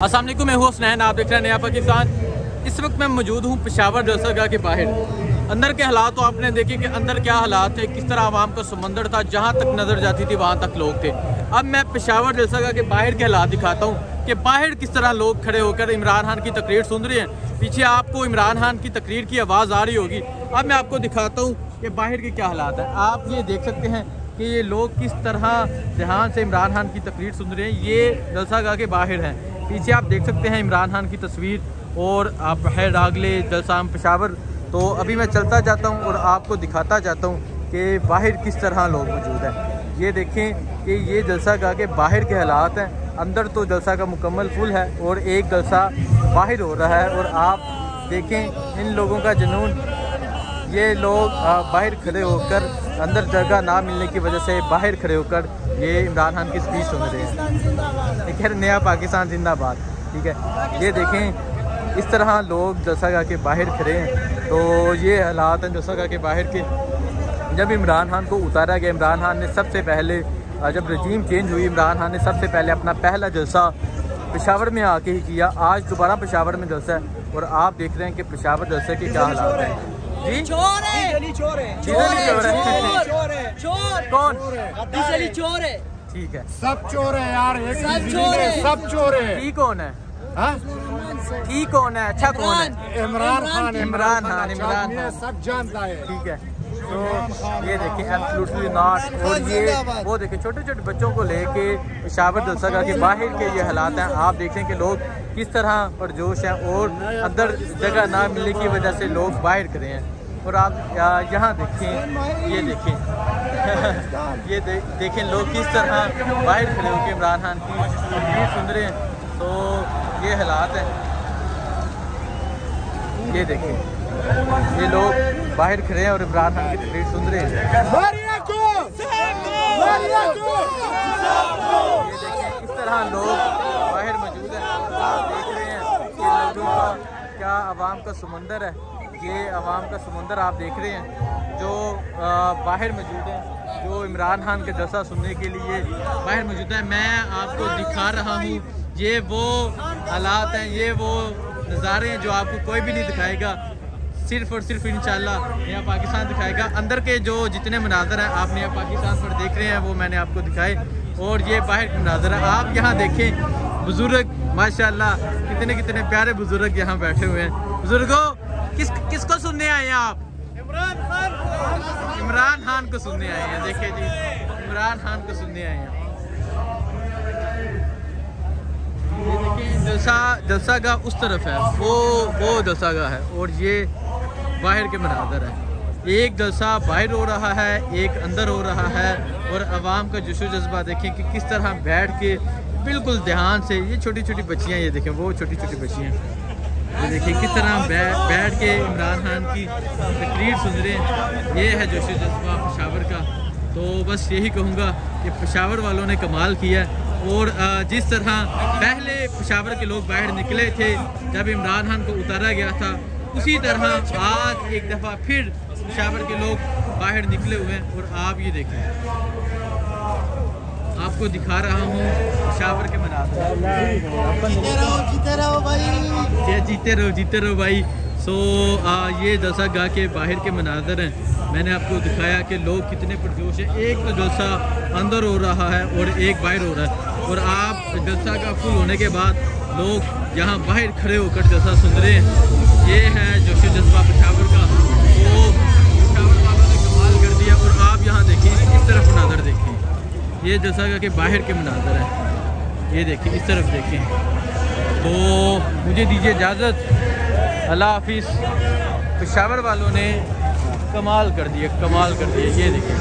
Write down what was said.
अस्सलाम वालेकुम, मैं हूँ हुसनैन, आप देख रहे हैं नया पाकिस्तान। इस वक्त मैं मौजूद हूँ पेशावर जलसागाह के बाहर। अंदर के हालात तो आपने देखे कि अंदर क्या हालात थे, किस तरह आवाम का समंदर था, जहाँ तक नज़र जाती थी वहाँ तक लोग थे। अब मैं पेशावर जलसागाह के बाहर के हालात दिखाता हूँ कि बाहर किस तरह लोग खड़े होकर इमरान खान की तकरीर सुन रहे हैं। पीछे आपको इमरान खान की तकरीर की आवाज़ आ रही होगी। अब मैं आपको दिखाता हूँ कि बाहर के क्या हालात हैं। आप ये देख सकते हैं कि ये लोग किस तरह ध्यान से इमरान खान की तकरीर सुन रहे हैं। ये जलसागाह के बाहर हैं। पीछे आप देख सकते हैं इमरान खान की तस्वीर और आप है डागले जलसा पेशावर। तो अभी मैं चलता जाता हूँ और आपको दिखाता जाता हूँ कि बाहर किस तरह लोग मौजूद हैं। ये देखें कि ये जलसागाह के बाहर के हालात हैं। अंदर तो जलसा का मुकम्मल फुल है और एक जलसा बाहर हो रहा है। और आप देखें इन लोगों का जुनून। ये लोग बाहर खड़े होकर, अंदर जगह ना मिलने की वजह से बाहर खड़े होकर ये इमरान खान की स्पीच सुन रहे हैं। खैर नया पाकिस्तान जिंदाबाद। ठीक है, ये देखें इस तरह लोग जलसागाह के बाहर खड़े हैं। तो ये हालात हैं जलसागाह के बाहर के। जब इमरान खान को उतारा गया, इमरान खान ने सबसे पहले, जब रजीम चेंज हुई, इमरान खान ने सबसे पहले अपना पहला जलसा पेशावर में आके ही किया। आज दोबारा पेशावर में जलसा है और आप देख रहे हैं कि पेशावर जलसे के क्या हालात हैं। जी चोर है, चोर है, कौन चोर है। ठीक है, सब चोर है यार, एक सब चोर है, सब चोर है। ठीक कौन है? हाँ? ठीक कौन है? अच्छा कौन है? इमरान खान, इमरान खान, इमरान खान सब जानता है। ठीक है, तो ये देखें एब्सोल्युटली नॉट। और ये वो देखें छोटे छोटे बच्चों को लेके पेशावर जलसागाह के बाहर के ये हालात हैं। आप देखें कि लोग किस तरह परजोश हैं और अंदर जगह ना मिलने की वजह से लोग बाहर खड़े हैं। और आप यहाँ देखें, ये देखें ये देखें लोग किस तरह बाहर खड़े होकर इमरान खान की तकरीर सुन रहे हैं। तो ये हालात हैं। ये देखें ये लोग बाहर खड़े हैं और इमरान खान की तकरीर सुन रहे हैं। ये देखें किस तरह लोग बाहर मौजूद हैं। आप देख रहे हैं कि लोगों का क्या आवाम का समंदर है। ये आवाम का समंदर आप देख रहे हैं जो बाहर मौजूद है, जो इमरान खान के जलसा सुनने के लिए बाहर मौजूद है। मैं आपको दिखा रहा हूँ, ये वो हालात हैं, ये वो नज़ारे हैं जो आपको कोई भी नहीं दिखाएगा, सिर्फ और सिर्फ इंशाल्लाह नया पाकिस्तान दिखाएगा। अंदर के जो जितने मनाजर हैं आप नया पाकिस्तान पर देख रहे हैं वो मैंने आपको दिखाए। और ये बाहर के मनाजर है। आप यहाँ देखें बुजुर्ग, माशाल्लाह कितने कितने प्यारे बुजुर्ग यहाँ बैठे हुए हैं। बुजुर्गों किसको सुनने आए हैं आप? इमरान खान को सुनने आए हैं। देखिए जी, इमरान खान को सुनने आए हैं। ये देखिए जलसागाह उस तरफ है, वो जलसागाह है और ये बाहर के मनाजर है। एक जलसा बाहर हो रहा है, एक अंदर हो रहा है। और आवाम का जोशो जज्बा देखें कि किस तरह बैठ के बिल्कुल ध्यान से, ये छोटी छोटी बच्चियाँ, ये देखें वो छोटी छोटी बच्चियाँ, ये देखिए किस तरह बैठ के इमरान खान की तकरीर सुन रहे हैं। ये है जोशो जज्बा पेशावर का। तो बस यही कहूँगा कि पेशावर वालों ने कमाल किया। और जिस तरह पहले पेशावर के लोग बाहर निकले थे जब इमरान खान को उतारा गया था, उसी तरह आज एक दफ़ा फिर पेशावर के लोग बाहर निकले हुए हैं। और आप ये देखें, आपको दिखा रहा हूँ पेशावर के मनाज़र। जीते रहो भाई। सो ये जलसागाह के बाहर के मनाज़र हैं। मैंने आपको दिखाया कि लोग कितने पुरजोश हैं। एक तो जलसा अंदर हो रहा है और एक बाहर हो रहा है। और आप जलसा का फुल होने के बाद लोग यहाँ बाहर खड़े होकर जलसा सुन रहे हैं। ये है जोशो जज्बा पेशावर का। तो पेशावर वालों ने कमाल कर दिया। और आप यहाँ देखें, इस तरफ मनाज़र देखें, ये जलसागाह के बाहर के मनाज़र हैं। ये देखें, इस तरफ देखें। तो मुझे दीजिए इजाज़त, अल्लाह हाफिज़। पेशावर वालों ने कमाल कर दिया, कमाल कर दिया। ये देखिए